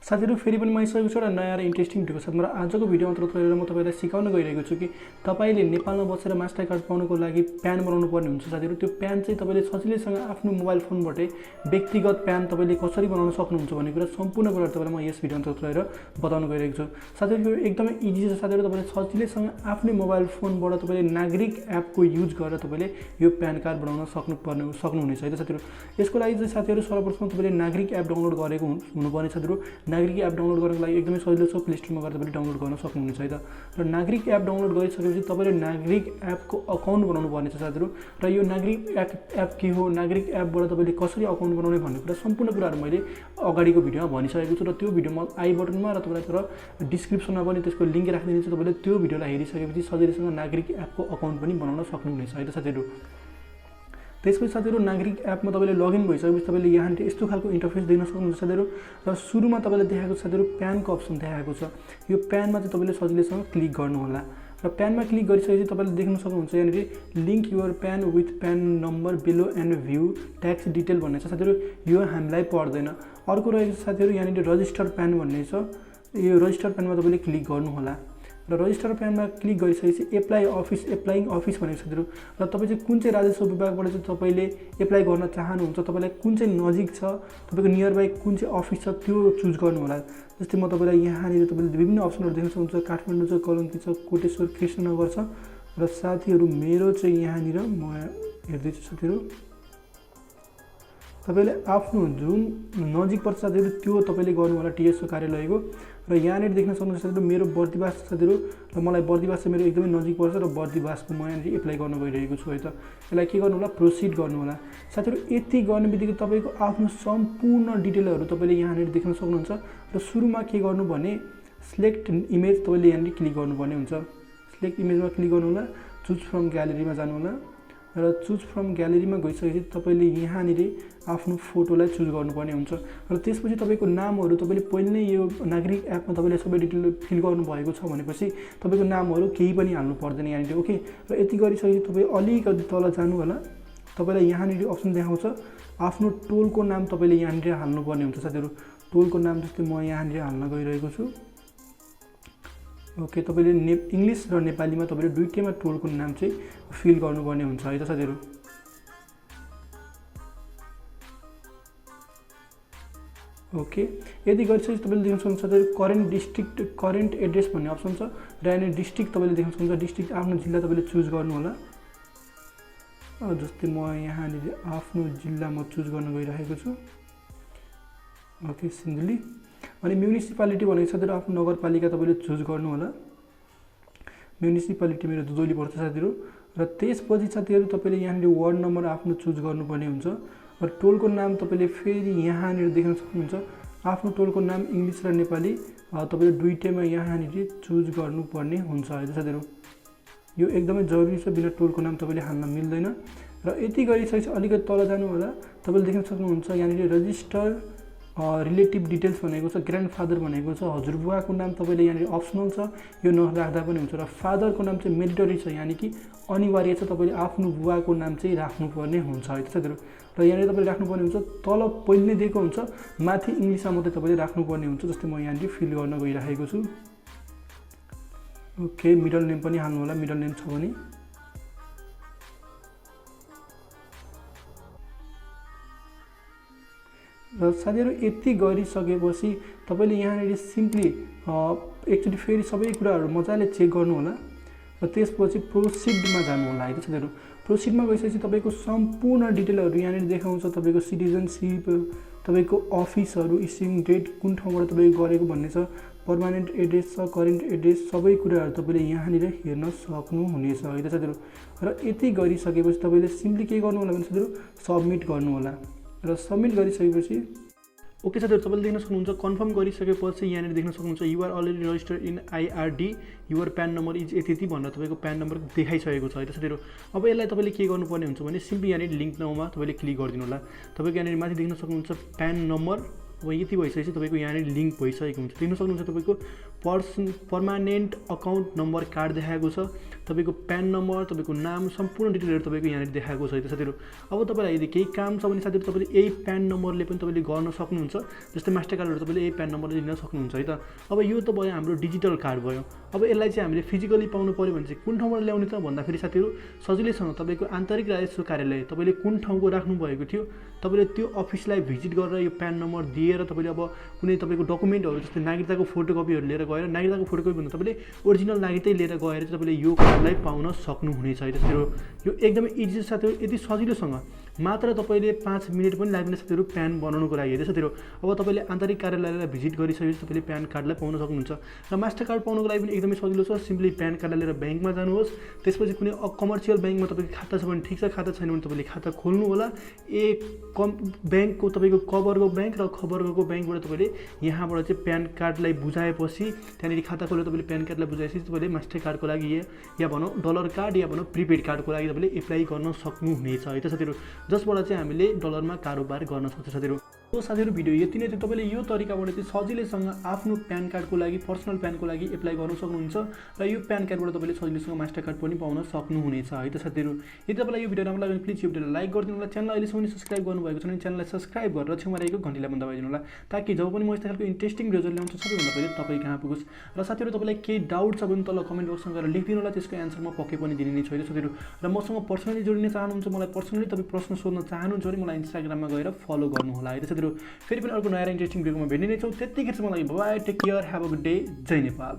साथीहरु फेरि पनि म आइसकेको छु र नयाँ र इन्ट्रेस्टिङ भिडियोको साथमा र आजको भिडियोमा लिएर म तपाईलाई सिकाउन गइरहेको छु कि तपाईले नेपालमा बसेर मास्टर कार्ड पाउनको लागि प्यान बनाउनु पर्ने हुन्छ साथीहरु। त्यो प्यान चाहिँ तपाईले सजिलैसँग आफ्नो मोबाइल फोनबाटै व्यक्तिगत प्यान तपाईले कसरी बनाउन सक्नुहुन्छ भन्ने कुरा सम्पूर्ण कुरा तपाईलाई म यस भिडियोमा लिएर बताउन गइरहेको छु। साथीहरु एकदमै इजी छ साथीहरु, तपाईले सजिलैसँग आफ्नो मोबाइल फोनबाट तपाईले नागरिक एपको युज गरेर तपाईले यो प्यान कार्ड बनाउन सक्नुहुनेछ है त साथीहरु। यसको लागि चाहिँ साथीहरु सर्वप्रथम तपाईले नागरिक एप डाउनलोड गरेको हुनुपर्ने साथीहरु। नागरिक एप डाउनलोड गर्नको लागि एकदमै सजिलो छ, प्ले स्टोरमा गएर तपाईले डाउनलोड गर्न सक्नुहुनेछ है त। र नागरिक एप डाउनलोड गरिसकेपछि तपाईले नागरिक एपको अकाउन्ट बनाउनु पर्नेछ साथीहरु। र यो नागरिक एप के हो, नागरिक एपबाट तपाईले कसरी अकाउन्ट बनाउने भन्ने कुरा सम्पूर्ण कुराहरु मैले अगाडिको भिडियोमा भनिसकेको छु र त्यो भिडियोमा आई बटनमा र तपाईलाई तर डिस्क्रिप्सनमा पनि त्यसको लिंक राखिदिन्छु। तपाईले त्यो भिडियोलाई हेरिसकेपछि सजिलैसँग नागरिक एपको अकाउन्ट पनि बनाउन सक्नुहुनेछ है त साथीहरु। त्यसपछि साथीहरु नागरिक एपमा तपाईले लगइन भइसकेपछि तपाईले यहाँ यस्तो खालको इन्टरफेस देख्न सक्नुहुन्छ साथीहरु। र सुरुमा तपाईले देखाएको साथीहरु प्यानको अप्सन देखाएको छ। यो प्यानमा चाहिँ तपाईले सजिलैसँग क्लिक गर्नु होला र प्यानमा क्लिक गरिसकेपछि तपाईले देख्न सक्नुहुन्छ यहाँ link your PAN with PAN number below and view tax detail भन्ने छ साथीहरु। यो हामीलाई पर्दैन। अर्को रहेको साथीहरु यहाँ रजिस्टर प्यान भन्ने छ। यो रजिस्टर प्यानमा तपाईले क्लिक गर्नु होला र रजिस्टर प्यानमा क्लिक गरिसकेपछि एप्लाइङ अफिस भनेको साथीहरु। र तपाई चाहिँ कुन चाहिँ राजस्व विभागबाट चाहिँ तपाईले एप्लाई गर्न चाहनुहुन्छ, तपाईलाई कुन चाहिँ नजिक छ, तपाईको नियर बाइ कुन चाहिँ अफिस छ त्यो चुज गर्नु होला। जस्तै म तपाईलाई यहाँ तपाईले विभिन्न अप्सनहरु देख्न सक्नुहुन्छ। काठमाडौँ छ, कलङ्की छ, कोटेश्वर, कृष्णनगर छ र साथीहरु मेरो चाहिँ यहाँ म हेर्दै छु साथीहरु। तपाईले आफ्नो जुन नजिक पर्छ साथीहरु त्यो तपाईले गर्नु होला टीएसओ कार्यालयको। र यहाँ देख्न सक्नुहुन्छ साथीहरु मेरो बर्दिवास साथीहरु, र मलाई बर्दिवास चाहिँ मेरो एकदमै नजिक पर्छ र बर्दिवासको म यहाँ एप्लाई गर्न गइरहेको छु है त। यसलाई के गर्नु होला, प्रोसिड गर्नु होला साथीहरु। यति गर्ने बित्तिकै तपाईको आफ्नो सम्पूर्ण डिटेलहरु तपाईले यहाँ देख्न सक्नुहुन्छ। र सुरुमा के गर्नु भने सिलेक्ट इमेज तपाईले यहाँ क्लिक गर्नुपर्ने हुन्छ। सिलेक्ट इमेजमा क्लिक गर्नु होला, चुज फ्रम ग्यालेरीमा जानु होला र चुज फ्रम ग्यालेरीमा गइसकेपछि तपाईले यहाँ आफ्नो फोटोलाई चुज गर्नुपर्ने हुन्छ। र त्यसपछि तपाईको नामहरु तपाईले पहिले नै यो नागरिक एपमा तपाईले सबै डिटेल फिल गर्नु भएको छ भनेपछि तपाईको नामहरु केही पनि हाल्नु पर्दैन यहाँ ओके। र यति गरिसकेपछि तपाई अलिकति तल जानु होला, तपाईलाई यहाँ अप्सन देखाउँछ आफ्नो टोलको नाम तपाईले यहाँ हाल्नुपर्ने हुन्छ साथीहरु। टोलको नाम जस्तै म यहाँ हाल्न गइरहेको छु ओके। तपाईले इंग्लिश र नेपालीमा तपाईले दुईटैमा टोलको नाम चाहिँ फिल गर्नुपर्ने हुन्छ है त साथीहरु। ओके यदि गरिसकेपछि तपाईले देख्न सक्नुहुन्छ साथीहरु करेन्ट डिस्ट्रिक्ट करेन्ट एड्रेस भन्ने अप्सन छ र यहाँ डिस्ट्रिक्ट तपाईले देख्न सक्नुहुन्छ। डिस्ट्रिक्ट आफ्नो जिल्ला तपाईले चुज गर्नु होला। जस्तै म यहाँ आफ्नो जिल्ला म चुज गर्न गइरहेको छु ओके सिन्धुली। अनि म्युनिसिपालिटी भनेको साथीहरु आफ्नो नगरपालिका तपाईले चुज गर्नु होला। म्युनिसिपालिटी मेरो दुधौली पर्छ साथीहरु। र त्यसपछि साथीहरु तपाईले यहाँ वार्ड नम्बर आफ्नो चुज गर्नुपर्ने हुन्छ। र टोलको नाम तपाईले फेरि यहाँ देख्न सक्नुहुन्छ। आफ्नो टोलको नाम इंग्लिश र नेपाली तपाईले दुईटैमा यहाँ चुज गर्नुपर्ने हुन्छ है साथीहरु। यो एकदमै जरुरी छ, बिना टोलको नाम तपाईले हाल्न मिल्दैन। र यति गरिसकेपछि अलिकति तल जानु होला, तपाईले देख्न सक्नुहुन्छ यहाँ रजिस्टर रिलेटिभ डिटेल्स भनेको छ, ग्रान्डफादर भनेको छ। हजुरबुवाको नाम तपाईले यहाँ अप्सनल छ, यो नराख्दा पनि हुन्छ। र फादरको नाम चाहिँ मेन्डेटरी छ, यानी कि अनिवार्य छ, तपाईले आफ्नो बुवाको नाम चाहिँ राख्नुपर्ने हुन्छ है साथीहरु। र यहाँ तपाईले राख्नुपर्ने हुन्छ, तल पहिले नै दिएको हुन्छ, माथि इंग्लिशमा मात्रै तपाईले राख्नुपर्ने हुन्छ। जस्तै म यहाँ फिल गर्न गइरहेको छु ओके। मिडल नेम पनि हाल्नु होला, मिडल नेम छ भने। र साथीहरु यति गरिसकेपछि तपाईले यहाँ सिम्पली एकचोटी फेरि सबै कुराहरु मजाले चेक गर्नु होला र त्यसपछि प्रोसिडमा जानु होला है साथीहरु। प्रोसिडमा गइसकेपछि तपाईको सम्पूर्ण डिटेलहरु यहाँ देखाउँछ। तपाईको सिटिजनशिप, तपाईको अफिसहरु, इस्युइङ डेट, कुन ठाउँबाट तपाईले गरेको भन्ने छ, पर्मानेन्ट एड्रेस छ, करेन्ट एड्रेस, सबै कुराहरु तपाईले यहाँ हेर्न सक्नुहुनेछ है त साथीहरु। र यति गरिसकेपछि तपाईले सिम्पली के गर्नु होला भने साथीहरु सबमिट गर्नु होला। र सबमिट गरिसकेपछि ओके साथीहरु तपाईले देख्न सक्नुहुन्छ। कन्फर्म गरिसकेपछि यहाँ देख्न सक्नुहुन्छ you are already registered in IRD, your PAN number is यति भनेर तपाईको प्यान नम्बर देखाइसकेको छ है त साथीहरु। अब यसलाई तपाईले के गर्नुपर्ने हुन्छ भने सिम्पली यहाँ लिंक नाउमा तपाईले क्लिक गरिदिनु होला। तपाईको यहाँ माथि देख्न सक्नुहुन्छ प्यान नम्बर अब यति भइसकेपछि तपाईँको यहाँनिर लिङ्क भइसकेको हुन्छ। देख्न सक्नुहुन्छ तपाईँको पर्मानेन्ट अकाउन्ट नम्बर कार्ड देखाएको छ, तपाईँको प्यान नम्बर, तपाईँको नाम, सम्पूर्ण डिटेलहरू तपाईँको यहाँनिर देखाएको छ है त साथीहरू। अब तपाईँलाई यदि केही काम छ भने साथीहरू तपाईँले यही प्यान नम्बरले पनि तपाईँले गर्न सक्नुहुन्छ। जस्तै मास्टर कार्डहरू तपाईँले यही प्यान नम्बरले लिन सक्नुहुन्छ है त। अब यो त भयो हाम्रो डिजिटल कार्ड भयो। अब यसलाई चाहिँ हामीले फिजिकली पाउनु पऱ्यो भने चाहिँ कुन ठाउँबाट ल्याउने त भन्दाखेरि साथीहरू सजिलैसँग तपाईँको आन्तरिक राजस्व कार्यालय तपाईँले कुन ठाउँको राख्नुभएको थियो, तपाईँले त्यो अफिसलाई भिजिट गरेर यो प्यान नम्बर दिएर तपाईँले अब कुनै तपाईँको डकुमेन्टहरू जस्तै नागरिकताको फोटोकपीहरू लिएर गएर, नागरिकताको फोटोकपी भन्दा तपाईँले ओरिजिनल नागरिकतै लिएर गएर चाहिँ तपाईँले यो कार्डलाई पाउन सक्नुहुनेछ है साथीहरू। यो एकदमै इजी छ साथीहरू, यति सजिलोसँग मात्र तपाईँले 5 मिनट पनि लाग्दैन साथीहरू प्यान बनाउनुको लागि है साथीहरू। अब तपाईँले आन्तरिक कार्यालयलाई भिजिट गरिसकेपछि तपाईँले प्यान कार्डलाई पाउन सक्नुहुन्छ। र मास्टर कार्ड पाउनुको लागि पनि एकदमै सजिलो छ। सिम्पली प्यान कार्डलाई लिएर ब्याङ्कमा जानुहोस्, त्यसपछि कुनै कमर्सियल ब्याङ्कमा तपाईँको खाता छ भने ठिक छ, खाता छैन भने तपाईँले खाता खोल्नु होला। ब्याङ्कको तपाईँको क वर्गको ब्याङ्क र ख वर्गको ब्याङ्कबाट तपाईँले यहाँबाट चाहिँ प्यान कार्डलाई बुझाएपछि त्यहाँनिर खाता खोलेर तपाईँले प्यान कार्डलाई बुझाएपछि तपाईँले मास्टर कार्डको लागि या भनौँ डलर कार्ड या भनौँ प्रिपेड कार्डको लागि तपाईँले एप्लाई गर्न सक्नुहुनेछ है त साथीहरू, जसबाट चाहिँ हामीले डलरमा कारोबार गर्न सक्छ साथीहरू। तो साथीहरू भिडियो यति नै थियो। तपाईँले यो तरिकाबाट चाहिँ सजिलैसँग आफ्नो प्यान कार्डको लागि, पर्सनल प्यानको लागि एप्लाई गर्न सक्नुहुन्छ र यो प्यान कार्डबाट तपाईँले सजिलैसँग मास्टर कार्ड पनि पाउन सक्नुहुनेछ है त साथीहरू। यदि तपाईँलाई यो भिडियो राम्रो लाग्यो भने प्लिज यो भिडियोलाई लाइक गरिदिनु होला। च्यानल अहिलेसम्म सब्सक्राइब गर्नुभएको छ भने च्यानललाई सब्सक्राइब गरेर छेउमा रहेको घन्टीलाई पनि दबाइदिनु होला, ताकि जब पनि म यस्तो खालको इन्ट्रेस्टिङ भिडियोहरू ल्याउँछु सबैभन्दा पहिले तपाईँ कहाँ पुगोस्। र साथीहरू तपाईँलाई केही डाउट छ भने तल कमेन्ट बक्समा गएर लेखिदिनु होला, त्यसको एन्सर म पक्कै पनि दिने नै छु है साथीहरू। र मसँग पर्सनली जोडिन चाहनुहुन्छ, मलाई पर्सनली तपाईँ प्रश्न सोध्न चाहनुहुन्छ भने मलाई इन्स्टाग्राममा गएर फलो गर्नु होला है साथीहरू। फेरि पनि अर्को नयाँ इन्ट्रेस्टिङ भिडियोमा भेट्ने नै छौँ। त्यतिखेर चाहिँ मलाई bye, take care, have a good day, जय नेपाल।